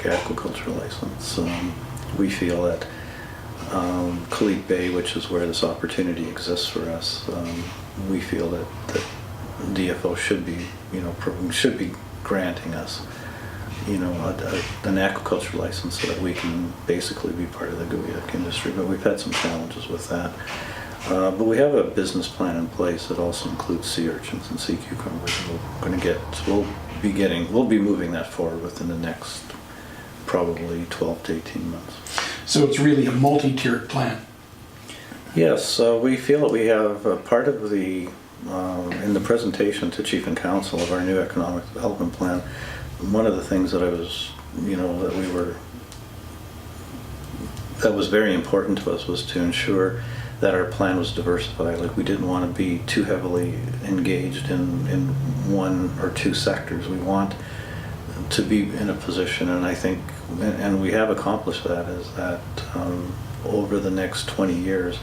agriculture license. We feel that Khalid Bay, which is where this opportunity exists for us, we feel that DFO should be, should be granting us, an aquaculture license so that we can basically be part of the gooyak industry. But we've had some challenges with that. But we have a business plan in place that also includes sea urchins and sea cucumbers. We'll be moving that forward within the next probably 12 to 18 months. So it's really a multi-tiered plan. Yes, we feel that we have part of the, in the presentation to Chief and Council of our new economic development plan, one of the things that that was very important to us was to ensure that our plan was diversified. Like, we didn't want to be too heavily engaged in one or two sectors. We want to be in a position, and I think, and we have accomplished that, is that over the next 20 years,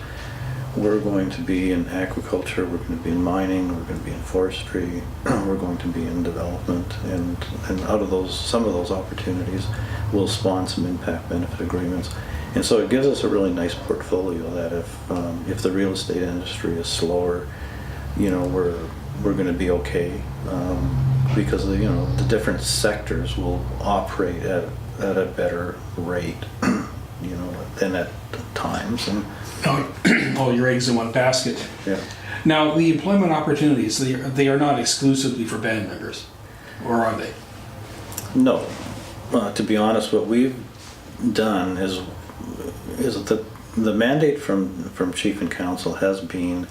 we're going to be in agriculture, we're going to be in mining, we're going to be in forestry, we're going to be in development, and out of those, some of those opportunities will spawn some impact benefit agreements. And so it gives us a really nice portfolio that if the real estate industry is slower, we're going to be okay, because the different sectors will operate at a better rate, than at times. And all your eggs in one basket. yeah. Now, the employment opportunities, they are not exclusively for band members, or are they? No. To be honest, what we've done is that the mandate from Chief and Council has been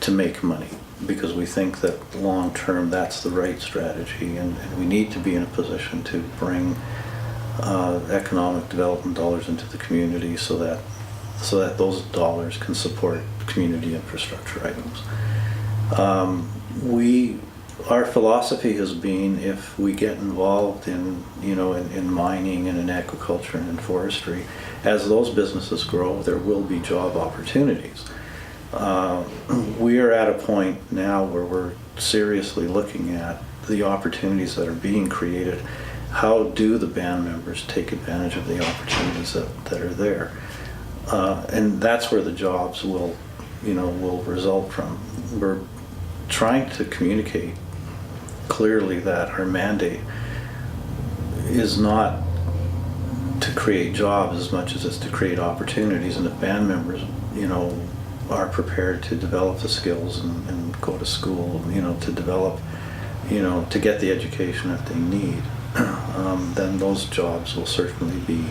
to make money, because we think that long term that's the right strategy, and we need to be in a position to bring economic development dollars into the community so that those dollars can support community infrastructure items. Our philosophy has been, if we get involved in mining and in agriculture and in forestry, as those businesses grow, there will be job opportunities. We are at a point now where we're seriously looking at the opportunities that are being created. How do the band members take advantage of the opportunities that are there? And that's where the jobs will result from. We're trying to communicate clearly that our mandate is not to create jobs as much as it's to create opportunities, and if band members, are prepared to develop the skills and go to school, to develop, to get the education that they need, then those jobs will certainly be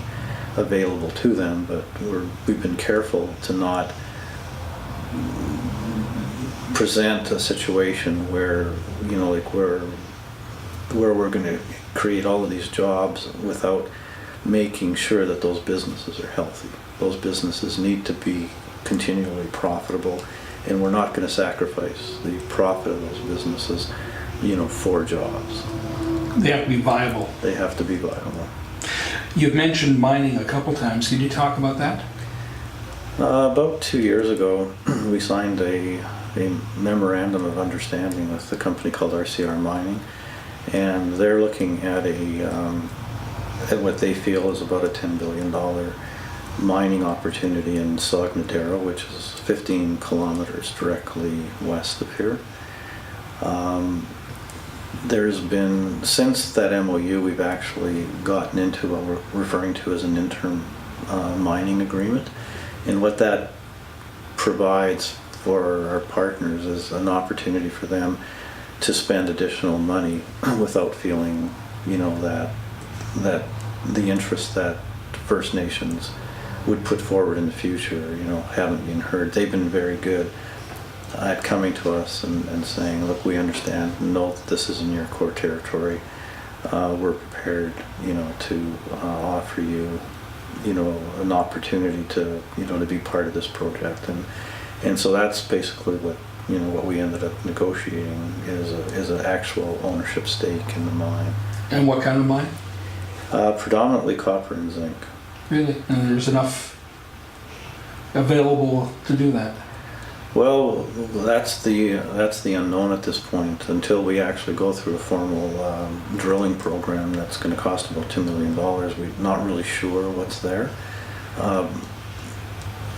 available to them. But we've been careful to not present a situation where where we're going to create all of these jobs without making sure that those businesses are healthy. Those businesses need to be continually profitable, and we're not going to sacrifice the profit of those businesses, for jobs. They have to be viable. They have to be viable. You've mentioned mining a couple times. Can you talk about that? About 2 years ago, we signed a memorandum of understanding with a company called RCR Mining, and they're looking at at what they feel is about a $10 billion mining opportunity in Saguenay, which is 15 kilometers directly west of here. There's been, since that MOU, we've actually gotten into what we're referring to as an interim mining agreement. And what that provides for our partners is an opportunity for them to spend additional money without feeling, that the interest that First Nations would put forward in the future, haven't been heard. They've been very good at coming to us and saying, look, we understand and know that this is in your core territory. We're prepared, to offer you, an opportunity to, to be part of this project. And so that's basically what we ended up negotiating is an actual ownership stake in the mine. And what kind of mine? Predominantly copper and zinc. Really? And there's enough available to do that? Well, that's the unknown at this point until we actually go through a formal drilling program that's going to cost about $2 million. We're not really sure what's there.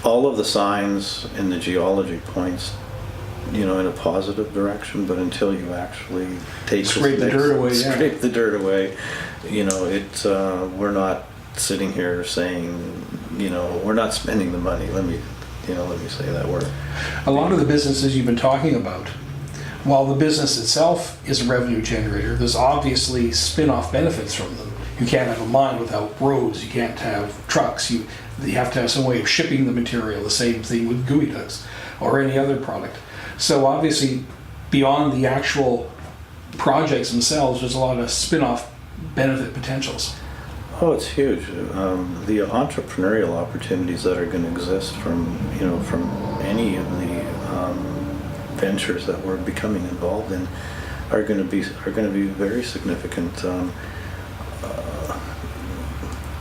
All of the signs in the geology points, in a positive direction, but until you actually Scrape the dirt away, yeah. Scrape the dirt away, we're not sitting here saying, we're not spending the money. Let me say that word. A lot of the businesses you've been talking about, while the business itself is a revenue generator, there's obviously spin-off benefits from them. You can't have a mine without roads, you can't have trucks, you have to have some way of shipping the material, the same thing with gooey ducks or any other product. So obviously, beyond the actual projects themselves, there's a lot of spin-off benefit potentials. Oh, it's huge. The entrepreneurial opportunities that are going to exist from any of the ventures that we're becoming involved in are going to be very significant.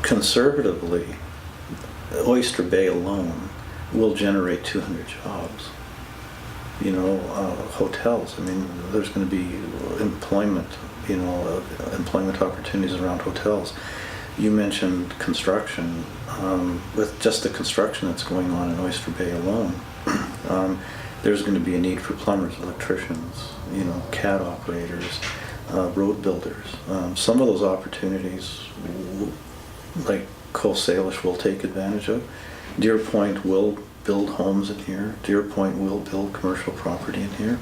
Conservatively, Oyster Bay alone will generate 200 jobs. Hotels. I mean, there's going to be employment opportunities around hotels. You mentioned construction. With just the construction that's going on in Oyster Bay alone, there's going to be a need for plumbers, electricians, CAD operators, road builders. Some of those opportunities, like Coast Salish, will take advantage of. Deer Point will build homes in here. Deer Point will build commercial property in here.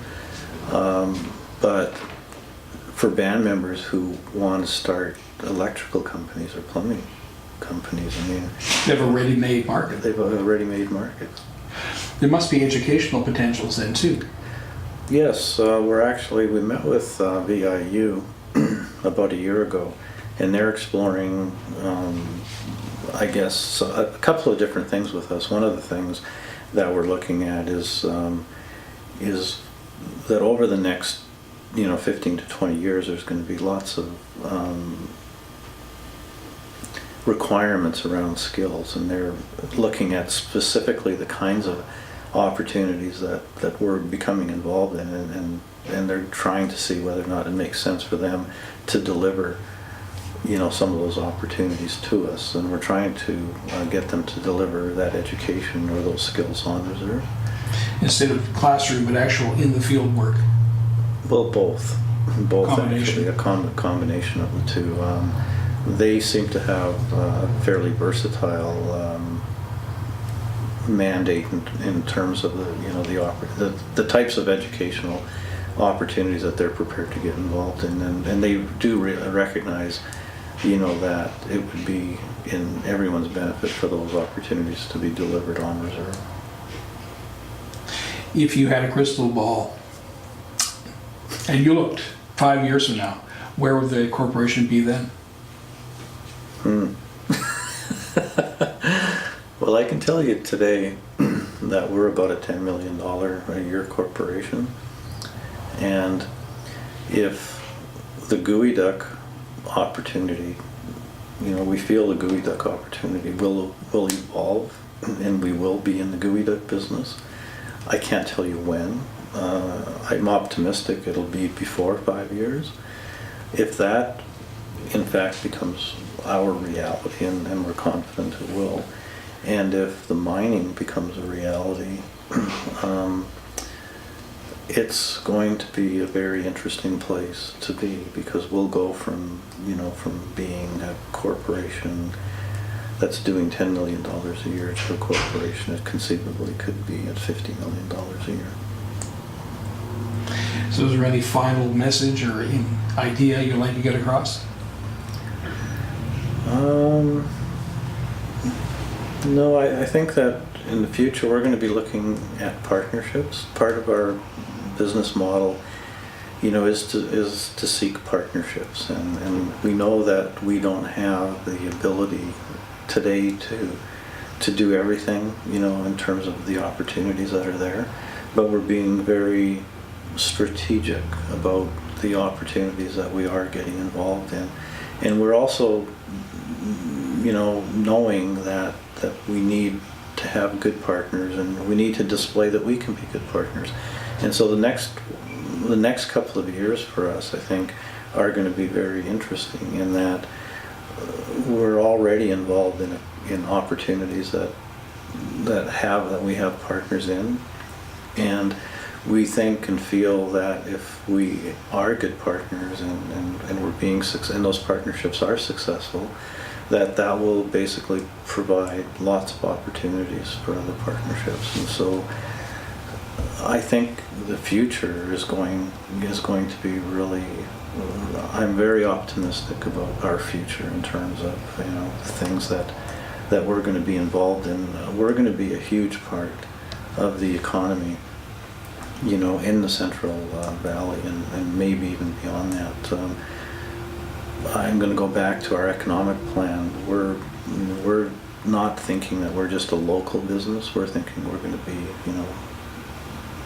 But for band members who want to start electrical companies or plumbing companies, they have a ready-made market. They've a ready-made market. There must be educational potentials then too. Yes, we met with VIU about a year ago, and they're exploring, a couple of different things with us. One of the things that we're looking at is that over the next 15 to 20 years, there's going to be lots of requirements around skills, and they're looking at specifically the kinds of opportunities that we're becoming involved in, and they're trying to see whether or not it makes sense for them to deliver some of those opportunities to us, and we're trying to get them to deliver that education or those skills on reserve. Instead of classroom, but actual in the field work. Well, both actually, a combination of the two. They seem to have a fairly versatile mandate in terms of the types of educational opportunities that they're prepared to get involved in, and they do recognize that it would be in everyone's benefit for those opportunities to be delivered on reserve. If you had a crystal ball and you looked 5 years from now, where would the corporation be then? Well, I can tell you today that we're about a $10 million a year corporation, and if the gooey duck opportunity, we feel the gooey duck opportunity will evolve, and we will be in the gooey duck business. I can't tell you when. I'm optimistic it'll be before 5 years. If that, in fact, becomes our reality, and we're confident it will, and if the mining becomes a reality, it's going to be a very interesting place to be, because we'll go from being a corporation that's doing $10 million a year to a corporation that conceivably could be at $50 million a year. So is there any final message or idea you'd like to get across? No, I think that in the future we're going to be looking at partnerships. Part of our business model, is to seek partnerships, and we know that we don't have the ability today to do everything, in terms of the opportunities that are there, but we're being very strategic about the opportunities that we are getting involved in, and we're also knowing that we need to have good partners, and we need to display that we can be good partners. And so the next couple of years for us, I think, are going to be very interesting in that we're already involved in opportunities that we have partners in, and we think and feel that if we are good partners and we're being and those partnerships are successful, that will basically provide lots of opportunities for other partnerships. And so I think the future is going to be really, I'm very optimistic about our future in terms of, you know, things that we're going to be involved in. We're going to be a huge part of the economy, you know, in the Central Valley and maybe even beyond that. I'm going to go back to our economic plan. We're not thinking that we're just a local business. We're thinking we're going to be, you know,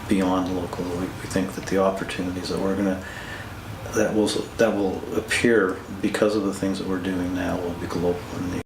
beyond local. We think that the opportunities that will appear because of the things that we're doing now will be global in nature.